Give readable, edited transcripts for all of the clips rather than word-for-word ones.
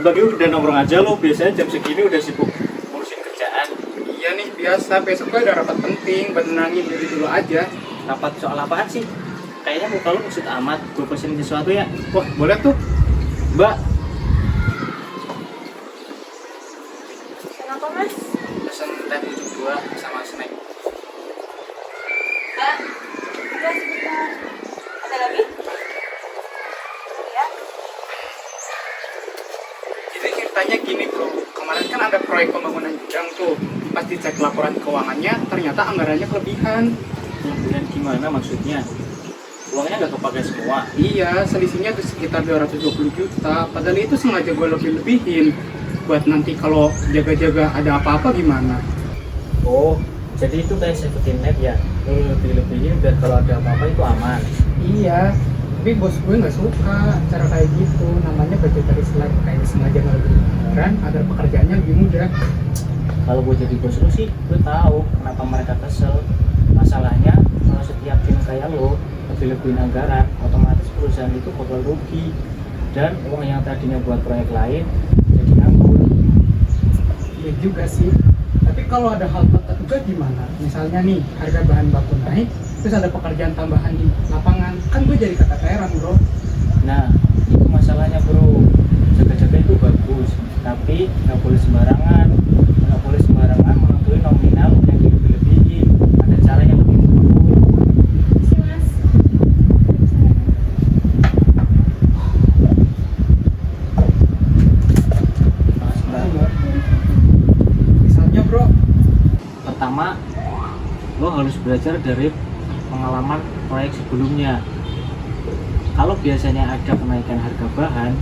pagi-pagi udah nongkrong aja lo, biasanya jam segini udah sibuk ngurusin kerjaan. Iya nih, biasa. Besok gue ada rapat penting, buat nenangin diri dulu aja. Rapat soal apaan sih? Kayaknya muka lo maksud amat, gue pesenin sesuatu ya. Wah, boleh tuh. Mbak, Kenapa mas? Pesen teh 72 sama snack. Mbak, udah sebentar. Ada lagi? Ya. Jadi ceritanya gini bro, kemarin kan ada proyek pembangunan gudang tuh. Pas dicek laporan keuangannya, ternyata anggarannya kelebihan. yang gimana maksudnya? Uangnya nggak kepake semua. Iya, selisihnya tuh sekitar 220 juta. Padahal itu sengaja gue lebih-lebihin. Buat nanti kalau jaga-jaga ada apa-apa gimana. Oh, jadi itu kayak safety net ya? Lo lebih-lebihin biar kalau ada apa-apa itu aman. Iya, tapi bos gue nggak suka cara kayak gitu. Namanya budgetary slide, kayak sengaja ngelebihin anggaran agar pekerjaannya lebih mudah. Kalau gue jadi bos lo sih, gue tahu kenapa mereka kesel. Masalahnya, kalau setiap tim kayak lo lebih-lebihin anggaran, otomatis perusahaan itu bakal rugi. Dan uang yang tadinya buat proyek lain, jadi nganggur. Iya juga sih. Tapi kalau ada hal tak terduga gimana? Misalnya nih, harga bahan baku naik, terus ada pekerjaan tambahan di lapangan. Kan gue jadi keteteran bro. Nah, itu masalahnya bro. Jaga-jaga itu bagus, tapi nggak boleh sembarangan. Nggak boleh sembarangan menentuin nominal yang dilebih-lebihin. Ada cara yang lebih terukur. Si mas. Misalnya bro, Pertama, lo harus belajar dari pengalaman proyek sebelumnya. Kalau biasanya ada kenaikan harga bahan,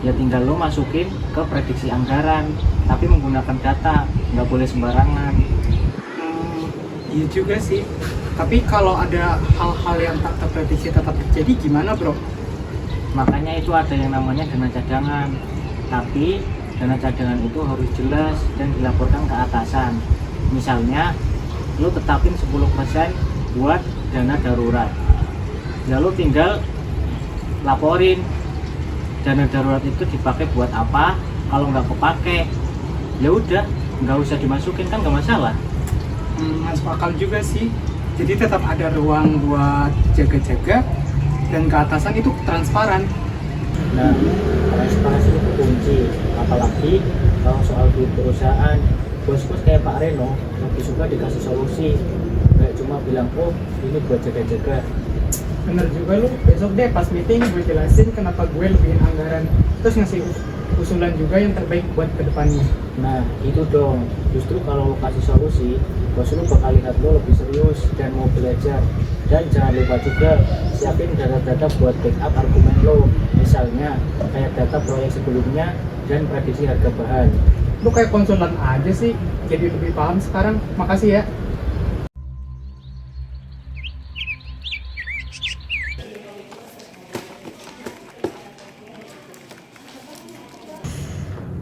ya tinggal lo masukin ke prediksi anggaran, tapi menggunakan data, nggak boleh sembarangan. iya juga sih. Tapi kalau ada hal-hal yang tak terprediksi tetap terjadi gimana bro? Makanya itu ada yang namanya dana cadangan. Tapi dana cadangan itu harus jelas dan dilaporkan ke atasan. Misalnya, lo tetapin 10% buat dana darurat. Ya lo tinggal laporin dana darurat itu dipakai buat apa. Kalau nggak kepake, ya udah nggak usah dimasukin, kan nggak masalah. Masuk akal juga sih. Jadi tetap ada ruang buat jaga-jaga dan ke atasan itu transparan. Nah, transparansi itu kunci. Apalagi kalau soal duit perusahaan, bos-bos kayak Pak Reno lebih suka dikasih solusi, kayak cuma bilang, oh ini buat jaga-jaga. Bener juga lu, besok deh pas meeting gue jelasin kenapa gue lebihin anggaran. Terus ngasih usulan juga yang terbaik buat kedepannya. Nah itu dong, justru kalau lo kasih solusi, bos lo bakal lihat lo lebih serius dan mau belajar. Dan jangan lupa juga siapin data-data buat backup argumen lo. Misalnya kayak data proyek sebelumnya dan prediksi harga bahan. Lu kayak konsulen aja sih, jadi lebih paham sekarang. Makasih ya.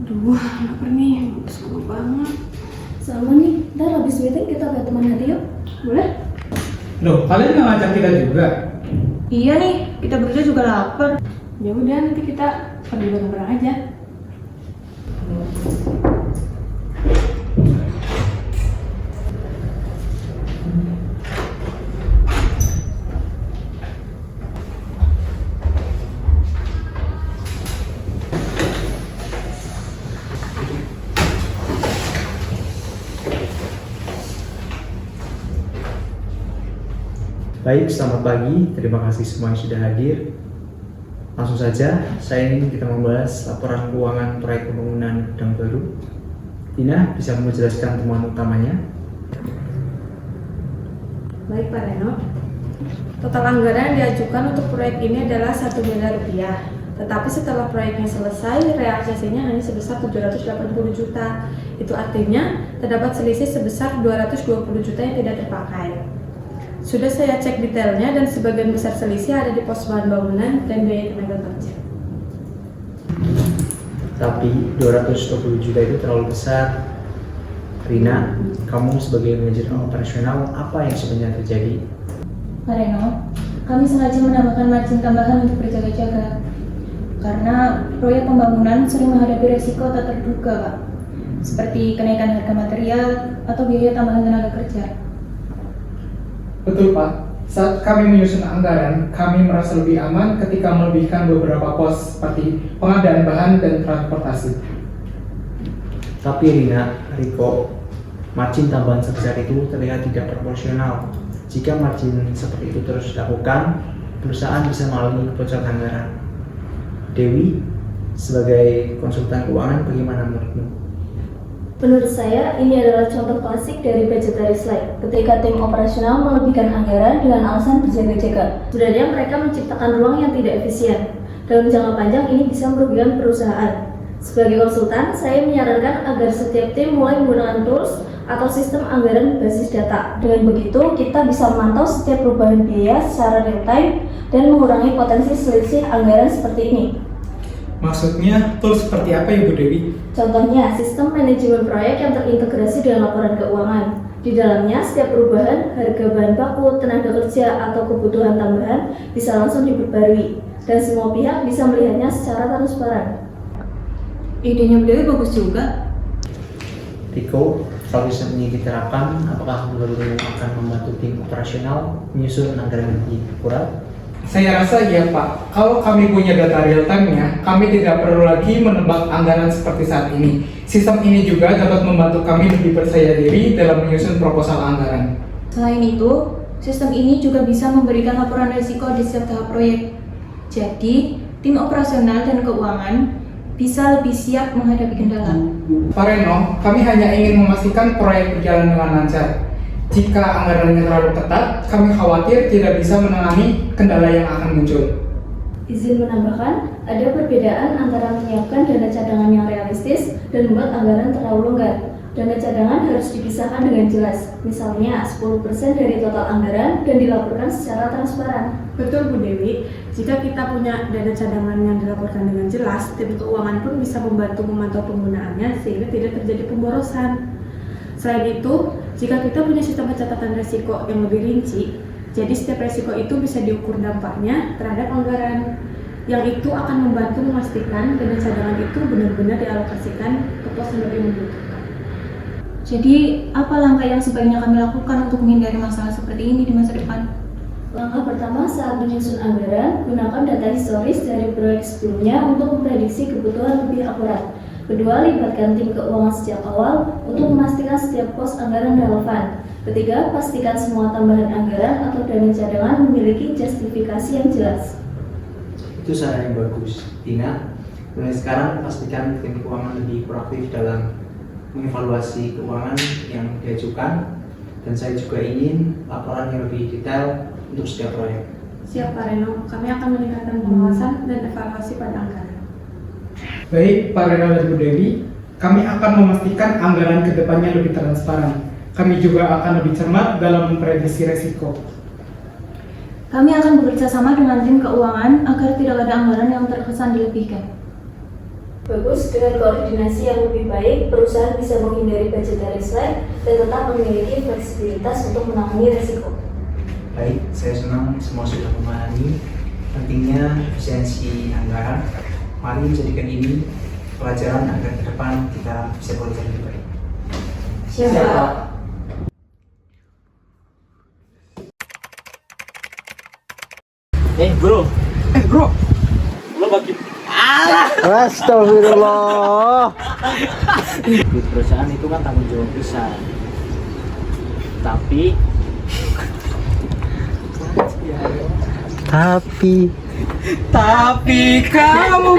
Aduh, lapar nih. Sama banget. Sama nih, ntar habis meeting kita ke teman hati yuk. Boleh? Loh, kalian nggak ngajak kita juga? Iya nih, kita berdua juga lapar. Ya udah, nanti kita pergi bareng-bareng aja. Baik, selamat pagi. Terima kasih semua yang sudah hadir. Langsung saja, saya ingin kita membahas laporan keuangan proyek pembangunan gudang baru. Tina, bisa menjelaskan temuan utamanya? Baik Pak Reno, total anggaran yang diajukan untuk proyek ini adalah 1 miliar rupiah. Tetapi setelah proyeknya selesai, realisasinya hanya sebesar 780 juta. Itu artinya terdapat selisih sebesar 220 juta yang tidak terpakai. Sudah saya cek detailnya dan sebagian besar selisih ada di pos bahan bangunan dan biaya tenaga kerja. Tapi 220 juta itu terlalu besar. Rina, kamu sebagai manajer operasional, apa yang sebenarnya terjadi? Pak Reno, kami sengaja menambahkan margin tambahan untuk berjaga-jaga. karena proyek pembangunan sering menghadapi resiko tak terduga, Pak, seperti kenaikan harga material atau biaya tambahan tenaga kerja. Betul Pak, saat kami menyusun anggaran, kami merasa lebih aman ketika melebihkan beberapa pos seperti pengadaan bahan dan transportasi. Tapi Rina, Riko, margin tambahan sebesar itu terlihat tidak proporsional. Jika margin seperti itu terus dilakukan, perusahaan bisa mengalami kebocoran anggaran. Dewi, sebagai konsultan keuangan, bagaimana menurutmu? Menurut saya, ini adalah contoh klasik dari budgetary slide. Ketika tim operasional melebihkan anggaran dengan alasan berjaga-jaga, sebenarnya mereka menciptakan ruang yang tidak efisien. Dalam jangka panjang, ini bisa merugikan perusahaan. Sebagai konsultan, saya menyarankan agar setiap tim mulai menggunakan tools atau sistem anggaran berbasis data. Dengan begitu, kita bisa memantau setiap perubahan biaya secara real time dan mengurangi potensi selisih anggaran seperti ini. Maksudnya, tools seperti apa Ibu Dewi? Contohnya, sistem manajemen proyek yang terintegrasi dengan laporan keuangan. Di dalamnya, setiap perubahan, harga bahan baku, tenaga kerja, atau kebutuhan tambahan bisa langsung diperbarui, dan semua pihak bisa melihatnya secara transparan. Idenya Bu Dewi bagus juga. Riko, kalau sistem ini diterapkan, apakah benar-benar akan membantu tim operasional menyusun anggaran yang lebih akurat? Saya rasa iya Pak, kalau kami punya data real time-nya, kami tidak perlu lagi menebak anggaran seperti saat ini. Sistem ini juga dapat membantu kami lebih percaya diri dalam menyusun proposal anggaran. Selain itu, sistem ini juga bisa memberikan laporan risiko di setiap tahap proyek. Jadi, tim operasional dan keuangan bisa lebih siap menghadapi kendala. Pak Reno, kami hanya ingin memastikan proyek berjalan dengan lancar. Jika anggarannya terlalu ketat, kami khawatir tidak bisa menangani kendala yang akan muncul. Izin menambahkan, ada perbedaan antara menyiapkan dana cadangan yang realistis dan membuat anggaran terlalu longgar. Dana cadangan harus dipisahkan dengan jelas, misalnya 10% dari total anggaran dan dilaporkan secara transparan. Betul Bu Dewi, jika kita punya dana cadangan yang dilaporkan dengan jelas, tim keuangan pun bisa membantu memantau penggunaannya sehingga tidak terjadi pemborosan. Selain itu, jika kita punya sistem pencatatan risiko yang lebih rinci, jadi setiap risiko itu bisa diukur dampaknya terhadap anggaran. Yang itu akan membantu memastikan dana cadangan itu benar-benar dialokasikan ke pos yang lebih membutuhkan. Jadi, apa langkah yang sebaiknya kami lakukan untuk menghindari masalah seperti ini di masa depan? Langkah pertama saat menyusun anggaran, gunakan data historis dari proyek sebelumnya untuk memprediksi kebutuhan lebih akurat. Kedua, libatkan tim keuangan sejak awal untuk memastikan setiap pos anggaran relevan. Ketiga, pastikan semua tambahan anggaran atau dana cadangan memiliki justifikasi yang jelas. Itu saran yang bagus. Tina, mulai sekarang pastikan tim keuangan lebih proaktif dalam mengevaluasi keuangan yang diajukan, dan saya juga ingin laporan yang lebih detail untuk setiap proyek. Siap Pak Reno, kami akan meningkatkan pengawasan dan evaluasi pada anggaran. Baik, Pak Reno dan Bu Dewi, kami akan memastikan anggaran ke depannya lebih transparan. Kami juga akan lebih cermat dalam memprediksi resiko. Kami akan bekerja sama dengan tim keuangan agar tidak ada anggaran yang terkesan dilebihkan. Bagus, dengan koordinasi yang lebih baik, perusahaan bisa menghindari budgetary slide dan tetap memiliki fleksibilitas untuk menangani risiko. Baik, saya senang semua sudah memahami pentingnya efisiensi anggaran. Mari jadikan ini pelajaran agar ke depan kita bisa bekerja lebih baik. Siap. Bro, lo bagi Astagfirullah. di perusahaan itu kan tanggung jawab besar. Tapi kamu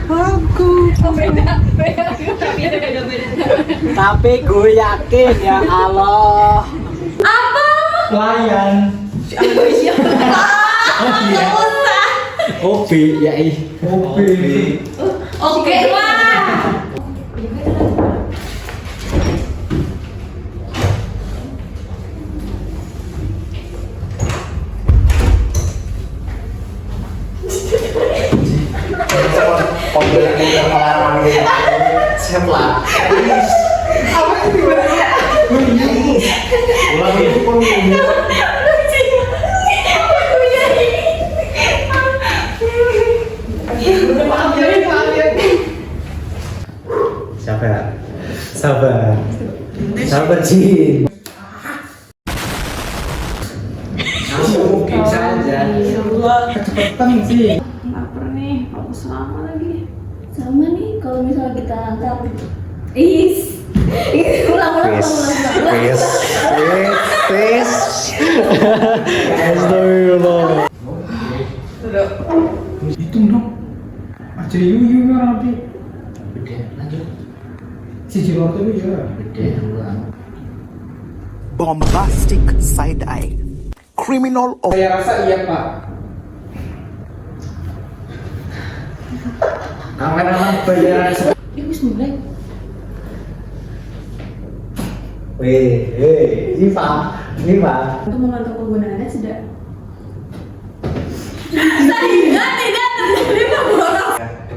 aku. tapi gue yakin ya Allah. Pelayan. Hobi, ya Hobi. Oke, Pak. Siap lah. Iya. Sabar Jin. Mungkin saja. Cepetan sih. Lapar nih, mau selama lagi. Sama nih kalau misalnya kita antar. Ulang. Astagfirullah. Itu dong. Aja yuyu ya nanti. Gede, lanjut. Si Cilor tuh ya. Gede, ulang. Bombastic side eye. Criminal of Saya rasa iya Pak. Kameramen bayaran Bismillah. Ini Pak. Untuk memantau penggunaannya sudah.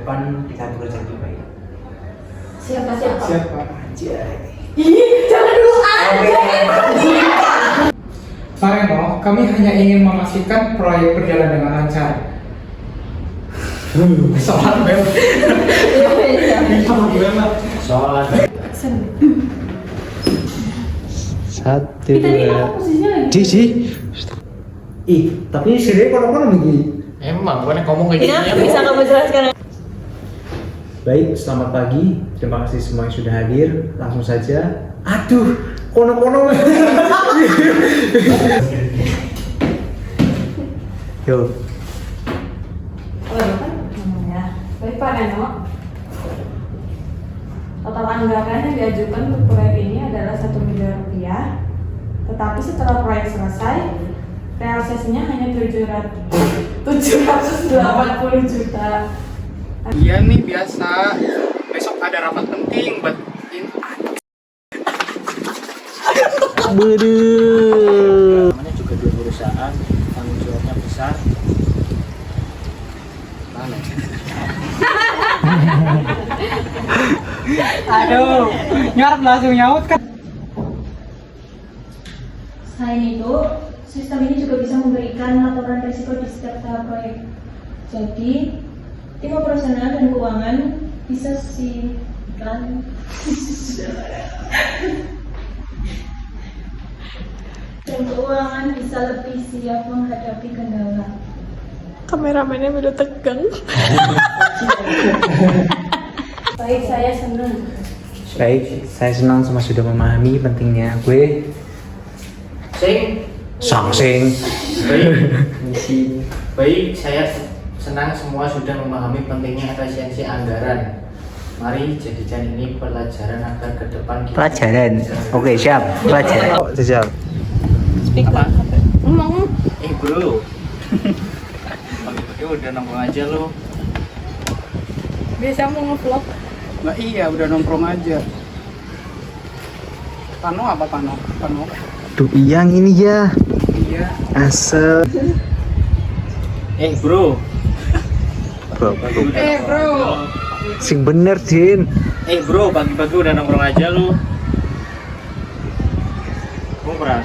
depan kita proyek baik. Siapa? Siapa? Pak Reno, kami hanya ingin memastikan proyek berjalan dengan lancar. Soal bel. Soal Satu Tadi dua. apa posisinya lagi? Ji. Tapi sini kono-kono begini. emang gue ngomong kayak gini. Iya, bisa kamu jelaskan? Baik, selamat pagi. Terima kasih semua yang sudah hadir. Langsung saja. Aduh, kono-kono. Yo. Ya. Baik Pak Reno. Total anggaran yang diajukan untuk proyek ini adalah 1 miliar rupiah. Tetapi setelah proyek selesai, realisasinya hanya 780 juta. Iya nih biasa. Besok ada rapat penting buat namanya juga dua perusahaan, tanggung jawabnya besar. Mana? Aduh, nyarap langsung nyaut kan. Selain itu, sistem ini juga bisa memberikan laporan risiko di setiap tahap proyek. Jadi, tim operasional dan keuangan bisa dan keuangan bisa lebih siap menghadapi kendala. Kameramennya udah tegang. Baik, saya senang. Baik, saya senang sama sudah memahami pentingnya gue sangsing. Baik, saya senang semua sudah memahami pentingnya efisiensi anggaran. Mari jadikan ini pelajaran agar ke depan kita. Pelajaran. Oke, siap. Pelajaran. Siap. Apa? Emang Bro. Pagi-pagi udah nongkrong aja lo. biasa mau nge-vlog. Nah iya udah nongkrong aja. Pano apa Pano? Tuh yang ini ya. Iya. Asal. Bro. Bro. Bro. Sing bener, Din. Bro, pagi-pagi udah nongkrong aja lu. Ngobrol.